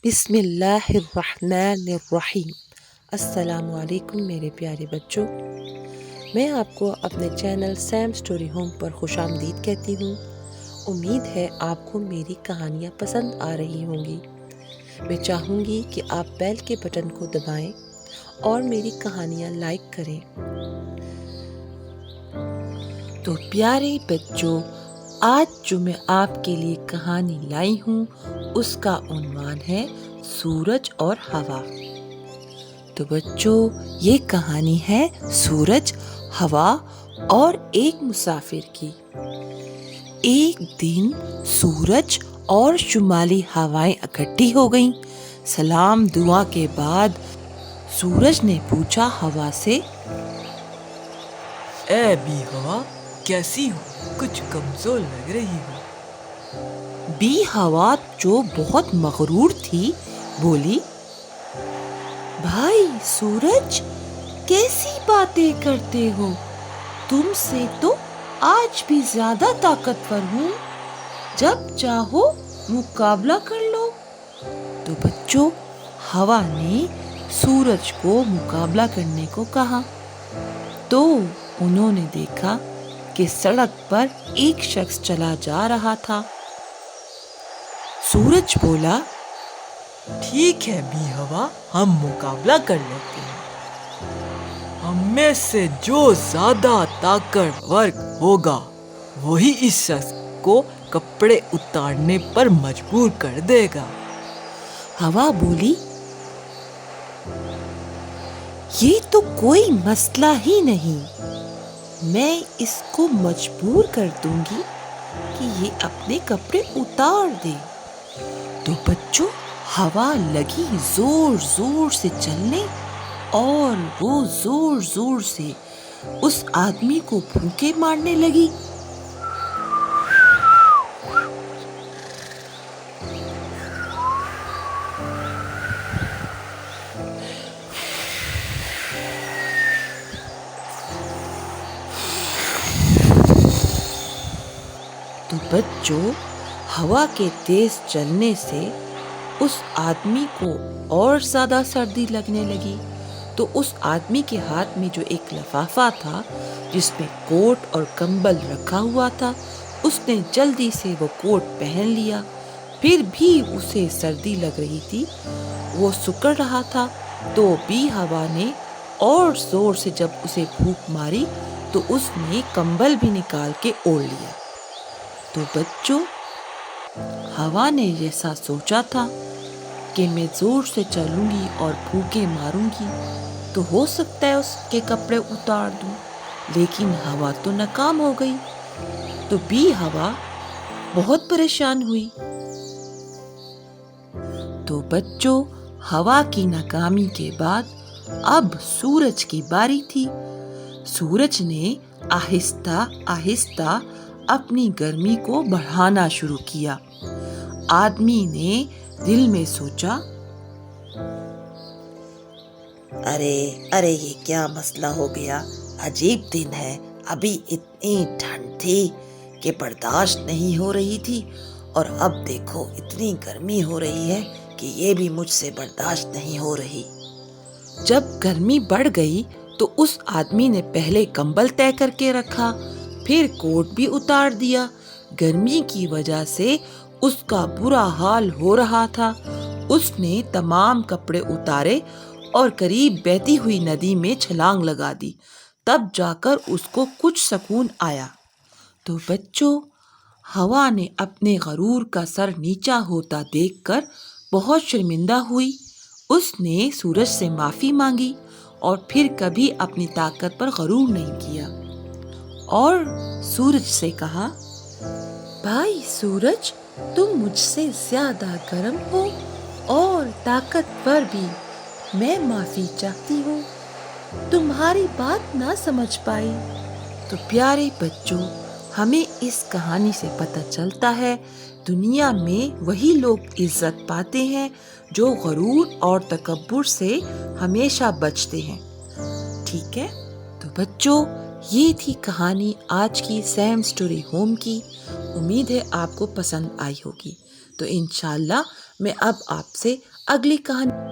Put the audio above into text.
بسم اللہ الرحمن الرحیم۔ السلام علیکم میرے پیارے بچوں، میں آپ کو اپنے چینل سیم سٹوری ہوم پر خوش آمدید کہتی ہوں۔ امید ہے آپ کو میری کہانیاں پسند آ رہی ہوں گی۔ میں چاہوں گی کہ آپ بیل کے بٹن کو دبائیں اور میری کہانیاں لائک کریں۔ تو پیارے بچوں، آج جو میں آپ کے لیے کہانی لائی ہوں اس کا عنوان ہے سورج اور ہوا۔ تو بچوں، یہ کہانی ہے سورج، ہوا اور ایک مسافر کی۔ ایک دن سورج اور شمالی ہوائیں اکٹھی ہو گئیں۔ سلام دعا کے بعد سورج نے پوچھا ہوا سے، اے بی ہوا، کیسی ہو؟ کچھ کمزور لگ رہی ہو۔ بی ہوا جو بہت مغرور تھی بولی، بھائی سورج، کیسی باتیں کرتے ہو؟ تم سے تو آج بھی زیادہ طاقتور ہوں، جب چاہو مقابلہ کر لو۔ تو بچوں، ہوا نے سورج کو مقابلہ کرنے کو کہا تو انہوں نے دیکھا کہ سڑک پر ایک شخص چلا جا رہا تھا۔ سورج بولا، ٹھیک ہے بی ہوا، ہم مقابلہ کر لیتے ہیں۔ ہم میں سے جو زیادہ طاقتور ہوگا وہی اس شخص کو کپڑے اتارنے پر مجبور کر دے گا۔ ہوا بولی، یہ تو کوئی مسئلہ ہی نہیں، میں اس کو مجبور کر دوں گی کہ یہ اپنے کپڑے اتار دے۔ تو بچوں، ہوا لگی زور زور سے چلنے اور وہ زور زور سے اس آدمی کو پھونکے مارنے لگی۔ تو بچوں، ہوا کے تیز چلنے سے اس آدمی کو اور زیادہ سردی لگنے لگی۔ تو اس آدمی کے ہاتھ میں جو ایک لفافہ تھا جس میں کوٹ اور کمبل رکھا ہوا تھا، اس نے جلدی سے وہ کوٹ پہن لیا۔ پھر بھی اسے سردی لگ رہی تھی، وہ سکڑ رہا تھا۔ تو بی ہوا نے اور زور سے جب اسے پھونک ماری تو اس نے کمبل بھی نکال کے اوڑھ لیا۔ تو بچوں، ہوا نے جیسا سوچا تھا کہ میں زور سے چلوں گی اور پھونکے ماروں گی تو ہو سکتا ہے اس کے کپڑے اتار دوں، لیکن ہوا تو ناکام ہو گئی۔ تو بی ہوا بہت پریشان ہوئی۔ تو بچوں، ہوا کی ناکامی کے بعد اب سورج کی باری تھی۔ سورج نے آہستہ آہستہ اپنی گرمی کو بڑھانا شروع کیا۔ آدمی نے دل میں سوچا، ارے یہ کیا مسئلہ ہو گیا؟ عجیب دن ہے، ابھی اتنی ٹھنڈ تھی کہ برداشت نہیں ہو رہی تھی، اور اب دیکھو اتنی گرمی ہو رہی ہے کہ یہ بھی مجھ سے برداشت نہیں ہو رہی۔ جب گرمی بڑھ گئی تو اس آدمی نے پہلے کمبل طے کر کے رکھا، پھر کوٹ بھی اتار دیا۔ گرمی کی وجہ سے اس کا برا حال ہو رہا تھا۔ اس نے تمام کپڑے اتارے اور قریب بہتی ہوئی ندی میں چھلانگ لگا دی، تب جا کر اس کو کچھ سکون آیا۔ تو بچوں، ہوا نے اپنے غرور کا سر نیچا ہوتا دیکھ کر بہت شرمندہ ہوئی۔ اس نے سورج سے معافی مانگی اور پھر کبھی اپنی طاقت پر غرور نہیں کیا، اور سورج سے کہا، بھائی سورج، تم مجھ سے زیادہ گرم ہو اور طاقتور بھی، میں معافی چاہتی ہوں، تمہاری بات نہ سمجھ پائی۔ تو پیارے بچوں، ہمیں اس کہانی سے پتہ چلتا ہے دنیا میں وہی لوگ عزت پاتے ہیں جو غرور اور تکبر سے ہمیشہ بچتے ہیں۔ ٹھیک ہے؟ تو بچوں، یہ تھی کہانی آج کی سیم سٹوری ہوم کی۔ امید ہے آپ کو پسند آئی ہوگی۔ تو انشاءاللہ میں اب آپ سے اگلی کہانی